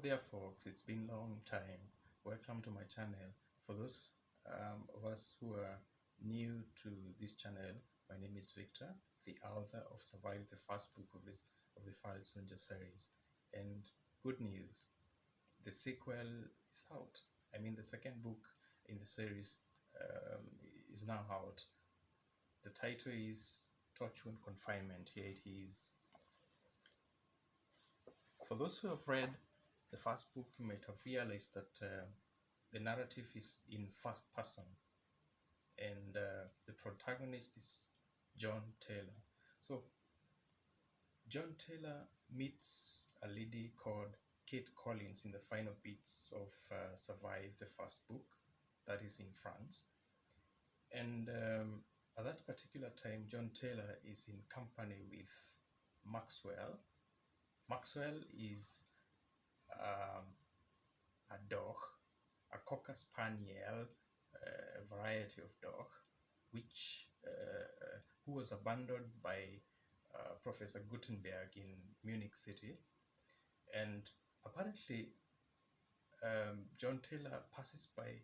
there, folks. It's been a long time. Welcome to my channel. For those of us who are new to this channel, my name is Victor, the author of Survive, the first book of the File Soldier series. And good news, the sequel is out. I mean, the second book in the series is now out. The title is Torchwood Confinement. Here it is. For those who have read the first book, you might have realized that the narrative is in first person, and the protagonist is John Taylor. So John Taylor meets a lady called Kate Collins in the final bits of Survive, the first book, that is in France. And at that particular time, John Taylor is in company with Maxwell. Maxwell is a dog, a Cocker Spaniel variety of dog, who was abandoned by Professor Gutenberg in Munich City. And apparently, John Taylor passes by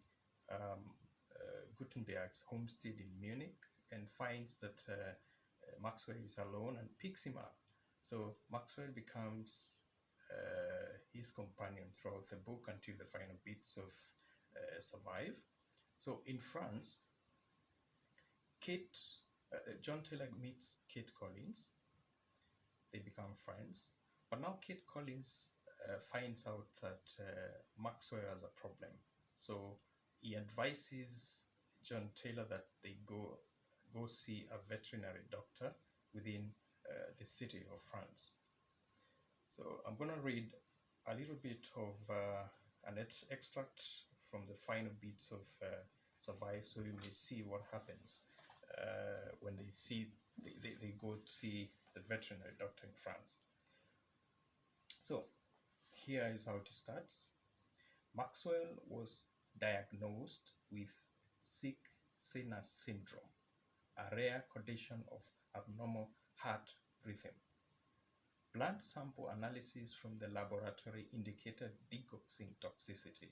Gutenberg's homestead in Munich and finds that Maxwell is alone and picks him up. So Maxwell becomes his companion throughout the book until the final bits of Survive. So in France, John Taylor meets Kate Collins. They become friends. But now Kate Collins finds out that Maxwell has a problem. So he advises John Taylor that they go see a veterinary doctor within the city of France. So I'm going to read a little bit of an extract from the final bits of Survive, so you may see what happens when they go to see the veterinary doctor in France. So here is how it starts. Maxwell was diagnosed with sick sinus syndrome, a rare condition of abnormal heart rhythm. Blood sample analysis from the laboratory indicated digoxin toxicity.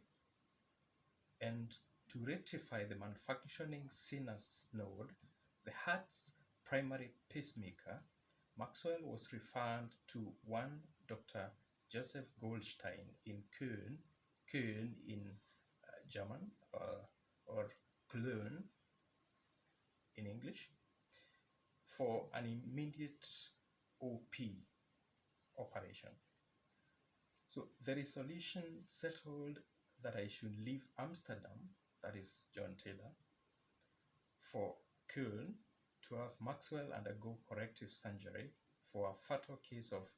And to rectify the malfunctioning sinus node, the heart's primary pacemaker, Maxwell was referred to one Dr. Joseph Goldstein in Köln in German, or Cologne in English, for an immediate operation. So the resolution settled that I should leave Amsterdam, that is John Taylor, for Köln to have Maxwell undergo corrective surgery for a fatal case of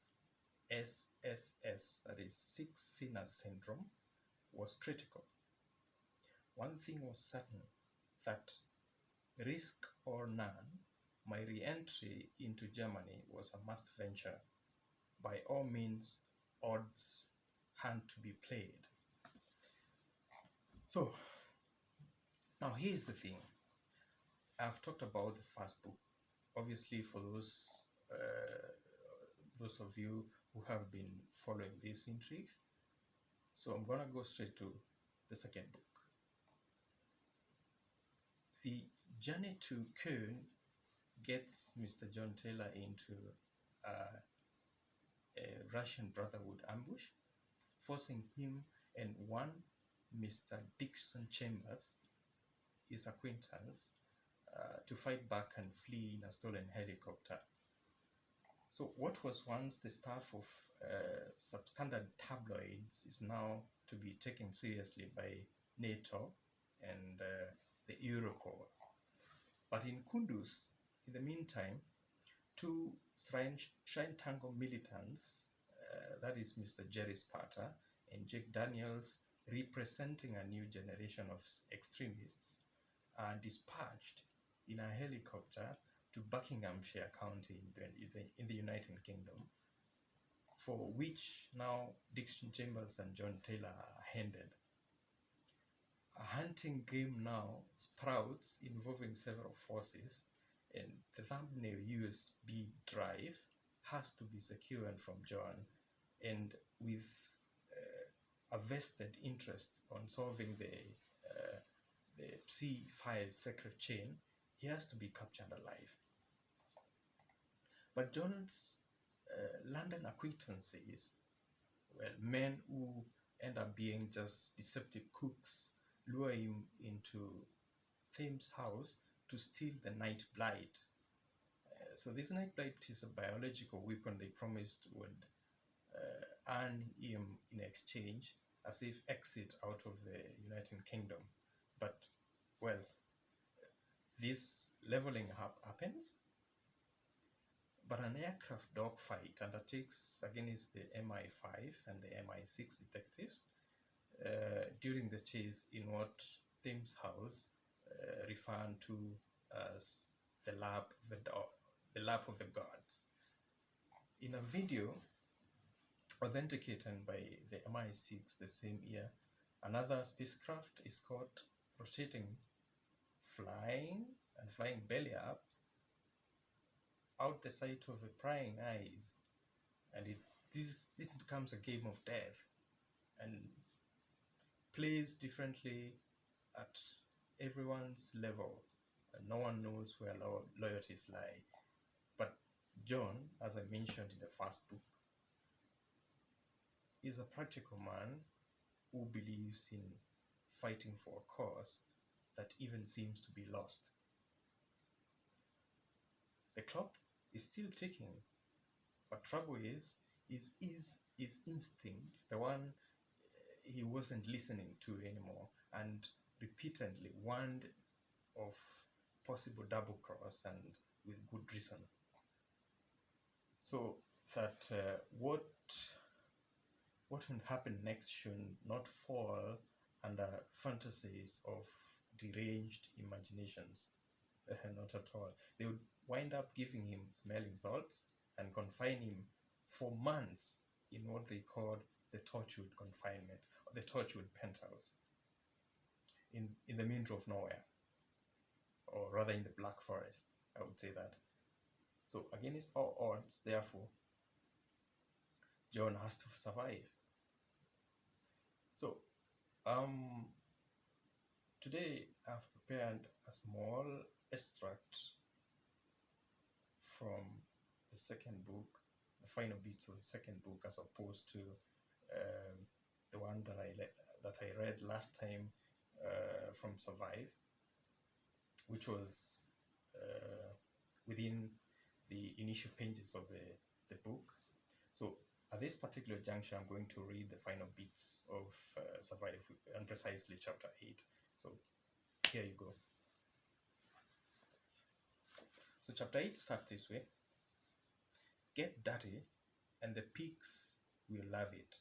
SSS, that is sick sinus syndrome, was critical. One thing was certain, that risk or none, my re-entry into Germany was a must venture. By all means, odds had to be played. So, now here's the thing. I've talked about the first book. Obviously, for those of you who have been following this intrigue. So I'm gonna go straight to the second book. The journey to Köln gets Mr. John Taylor into a Russian Brotherhood ambush, forcing him and one Mr. Dixon Chambers, his acquaintance, to fight back and flee in a stolen helicopter. So what was once the stuff of substandard tabloids is now to be taken seriously by NATO and the Eurocorps. But in Kunduz, in the meantime, two Shrine Tango militants, that is Mr. Jerry Sparta and Jake Daniels, representing a new generation of extremists, are dispatched in a helicopter to Buckinghamshire County in the United Kingdom, for which now Dixon Chambers and John Taylor are headed. A hunting game now sprouts involving several forces, and the thumbnail USB drive has to be secured from John, and with a vested interest on solving the Psi file's secret chain, he has to be captured alive. But John's London acquaintances, well, men who end up being just deceptive cooks, lure him into Thames' house to steal the night blight. So this night blight is a biological weapon they promised would earn him in exchange a safe exit out of the United Kingdom. But, well, this leveling up happens, but an aircraft dogfight undertakes against the MI5 and the MI6 detectives during the chase in what Thames House referred to as the lap of the gods. In a video authenticated by the MI6 the same year, another spacecraft is caught rotating, flying belly up out the sight of the prying eyes, and this becomes a game of death and plays differently at everyone's level, and no one knows where loyalties lie. But John, as I mentioned in the first book, is a practical man who believes in fighting for a cause that even seems to be lost. The clock is still ticking, but trouble is his instinct, the one he wasn't listening to anymore, and repeatedly warned of possible double cross, and with good reason. So that what would happen next should not fall under fantasies of deranged imaginations. Not at all. They would wind up giving him smelling salts and confine him for months in what they called the Torchwood confinement, or the Torchwood penthouse, in the middle of nowhere, or rather in the Black Forest, I would say that. So against all odds, therefore, John has to survive. So today I've prepared a small extract from the second book, the final bits of the second book, as opposed to the one that I read last time from Survive, which was within the initial pages of the book. So at this particular juncture, I'm going to read the final bits of Survive, and precisely chapter 8. So here you go. So chapter 8 starts this way. Get dirty, and the pigs will love it.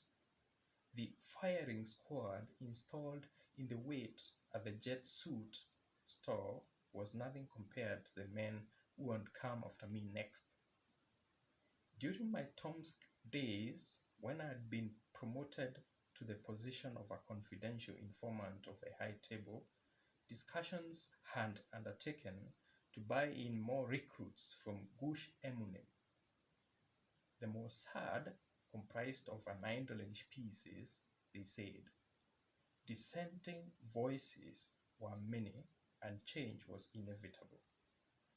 The firing squad installed in the wait at the jet suit store was nothing compared to the men who would come after me next. During my Tomsk days, when I had been promoted to the position of a confidential informant of a high table, discussions had undertaken to buy in more recruits from Gush Emunim. The Mossad comprised of an indolent species, they said. Dissenting voices were many, and change was inevitable.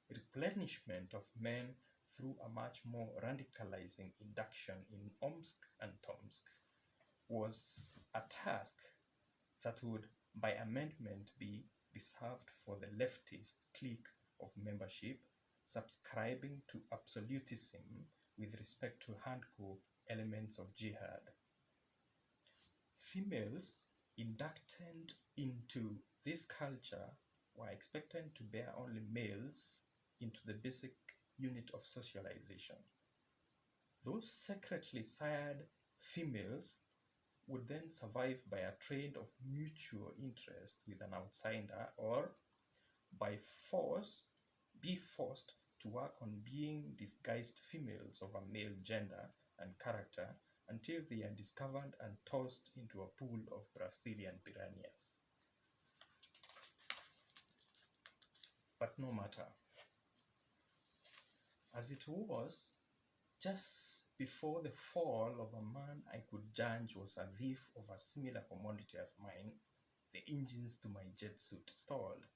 Replenishment of men through a much more radicalizing induction in Omsk and Tomsk was a task that would, by amendment, be reserved for the leftist clique of membership, subscribing to absolutism with respect to hardcore elements of jihad. Females inducted into this culture were expected to bear only males into the basic unit of socialization. Those secretly sired females would then survive by a trade of mutual interest with an outsider, or by force be forced to work on being disguised females of a male gender and character until they are discovered and tossed into a pool of Brazilian piranhas. But no matter. As it was, just before the fall of a man I could judge was a thief of a similar commodity as mine, the engines to my jet suit stalled.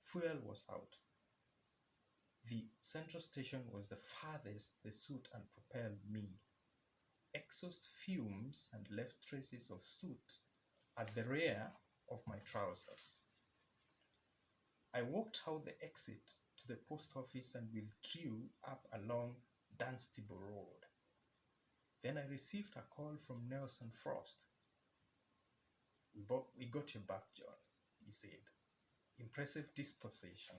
Fuel was out. The central station was the farthest the suit had propelled me. Exhaust fumes had left traces of soot at the rear of my trousers. I walked out the exit to the post office and withdrew up along Dunstable Road. Then I received a call from Nelson Frost. We got you back, John, he said. Impressive disposition.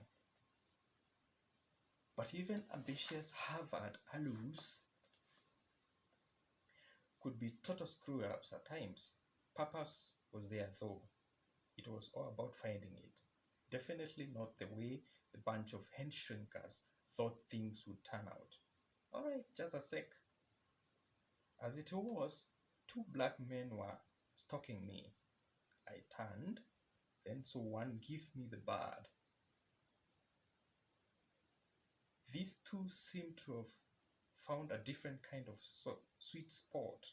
But even ambitious Harvard alus could be total screw-ups at times. Purpose was there though. It was all about finding it. Definitely not the way the bunch of hen shrinkers thought things would turn out. All right, just a sec. As it was, two black men were stalking me. I turned, then saw one give me the bird. These two seemed to have found a different kind of sweet spot.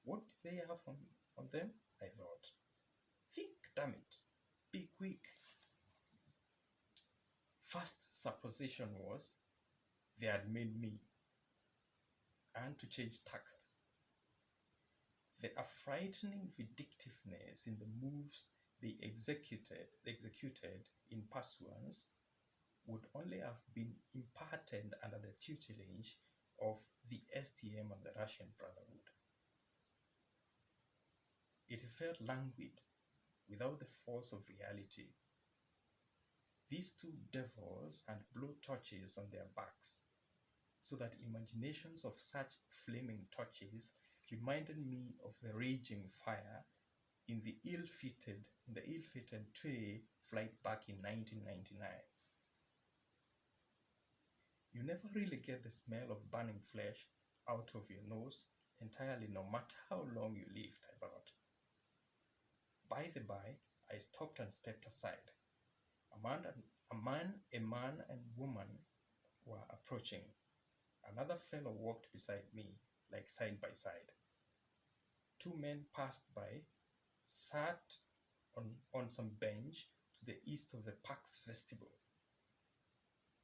What did they have on them? I thought. Think, damn it. Be quick. First supposition was they had made me, and to change tact. The frightening vindictiveness in the moves they executed in pursuance would only have been imparted under the tutelage of the STM and the Russian Brotherhood. It felt languid, without the force of reality. These two devils had blow torches on their backs, so that imaginations of such flaming torches reminded me of the raging fire in the ill-fated Tui flight back in 1999. You never really get the smell of burning flesh out of your nose entirely, no matter how long you lived, I thought. By the by, I stopped and stepped aside. A man and woman were approaching. Another fellow walked beside me, like side by side. Two men passed by, sat on some bench to the east of the park's vestibule.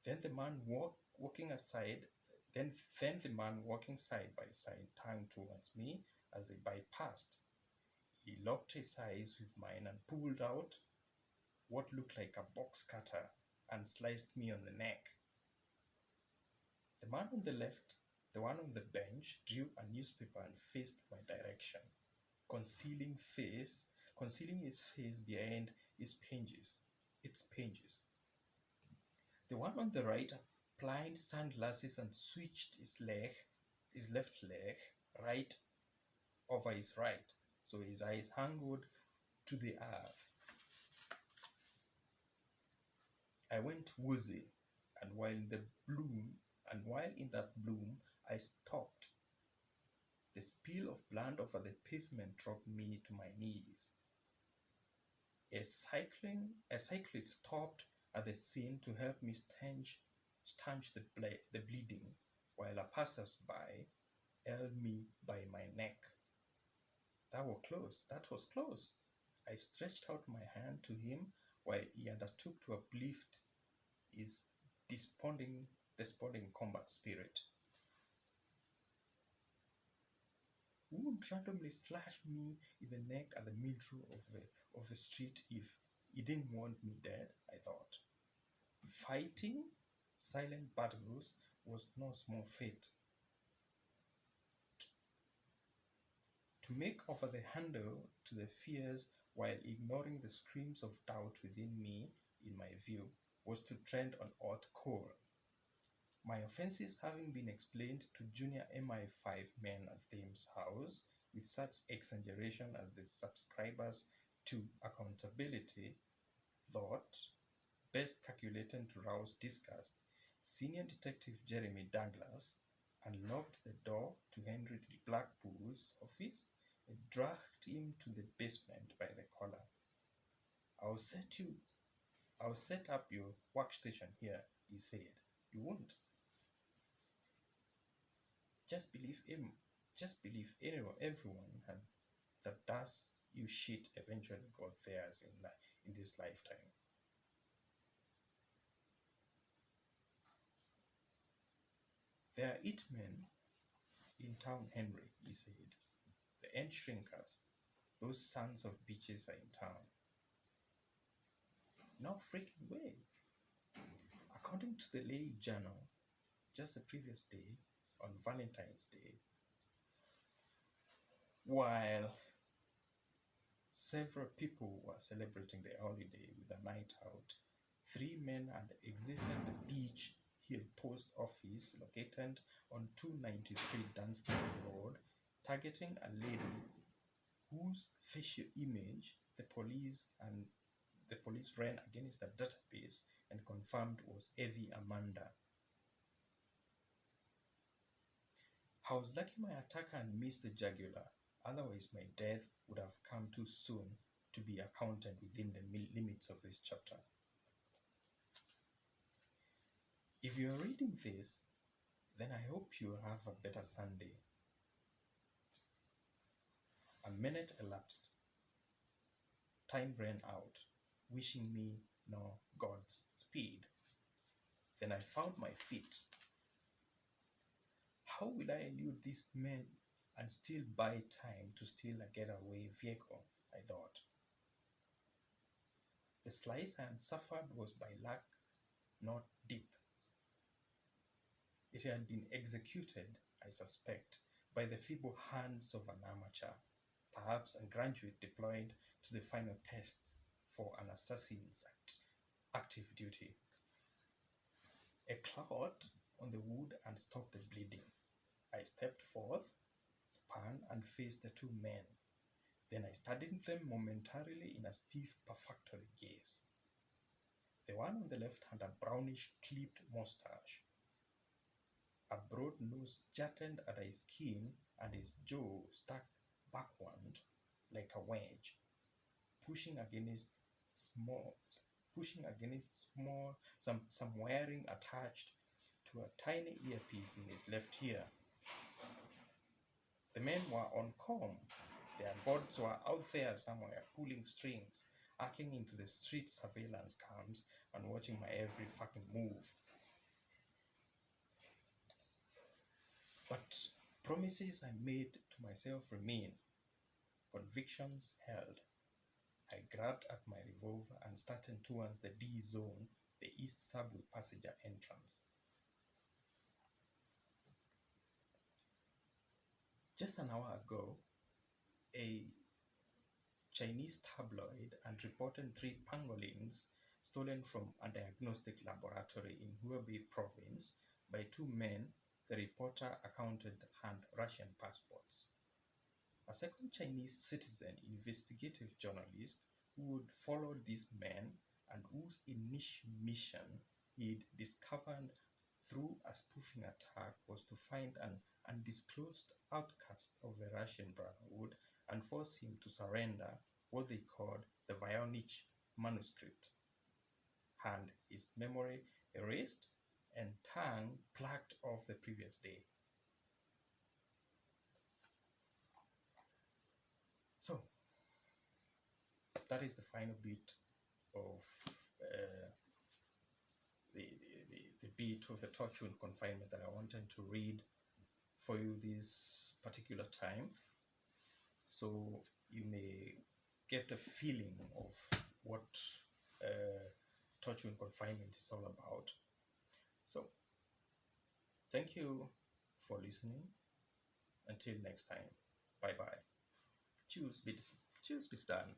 Then the man walking side by side turned towards me as they bypassed. He locked his eyes with mine and pulled out what looked like a box cutter and sliced me on the neck. The man on the left, the one on the bench, drew a newspaper and faced my direction, concealing his face behind its pages. The one on the right applied sunglasses and switched his left leg right over his right, so his eyes hung to the earth. I went woozy, and while in that bloom, I stopped. The spill of blood over the pavement dropped me to my knees. A cyclist stopped at the scene to help me stanch the bleeding, while a passersby held me by my neck. That was close. I stretched out my hand to him while he undertook to uplift his desponding combat spirit. Who would randomly slash me in the neck at the middle of the street if he didn't want me dead? I thought. Fighting silent battles was no small feat. To make over the handle to the fears while ignoring the screams of doubt within me, in my view, was to tread on hot coal. My offenses having been explained to junior MI5 men at Thames House with such exaggeration as the subscribers to accountability, thought, best calculated to rouse disgust, Senior Detective Jeremy Douglas unlocked the door to Henry Blackpool's office and dragged him to the basement by the collar. I'll set up your workstation here, he said. You won't. just believe him. Just believe everyone that does you shit eventually got theirs in this lifetime. There are it men in town, Henry, he said. The end shrinkers, those sons of bitches are in town. No freaking way. According to the Lay Journal, just the previous day, on Valentine's Day, while several people were celebrating their holiday with a night out, 3 men had exited the Beach Hill Post Office located on 293 Dunstan Road, targeting a lady whose facial image the police ran against a database and confirmed was Evie Amanda. I was lucky my attacker had missed the jugular, otherwise my death would have come too soon to be accounted within the limits of this chapter. If you are reading this, then I hope you have a better Sunday. A minute elapsed. Time ran out, wishing me no God's speed. Then I found my feet. How will I elude these men and still buy time to steal a getaway vehicle, I thought. The slice I had suffered was by luck, not deep. It had been executed, I suspect, by the feeble hands of an amateur, perhaps a graduate deployed to the final tests for an assassin's active duty. A clot on the wood and stopped the bleeding. I stepped forth, span and faced the 2 men. Then I studied them momentarily in a stiff, perfunctory gaze. The one on the left had a brownish, clipped mustache. A broad nose jutted at his chin, and his jaw stuck backward like a wedge, pushing against some wiring attached to a tiny earpiece in his left ear. The men were on comm. Their gods were out there somewhere, pulling strings, hacking into the street surveillance cams and watching my every fucking move. But promises I made to myself remain. Convictions held. I grabbed at my revolver and started towards the D zone, the East Subway passenger entrance. Just an hour ago, a Chinese tabloid had reported 3 pangolins stolen from a diagnostic laboratory in Hubei province by 2 men the reporter accounted had Russian passports. A second Chinese citizen investigative journalist who would follow these men and whose initial mission he'd discovered through a spoofing attack was to find an undisclosed outcast of the Russian Brotherhood and force him to surrender what they called the Voynich manuscript, and his memory erased and tongue plucked off the previous day. So, that is the final bit of the bit of the Torchwood Confinement that I wanted to read for you this particular time, so you may get a feeling of what Torchwood Confinement is all about. So, thank you for listening. Until next time, bye bye. Tschüss bis dann.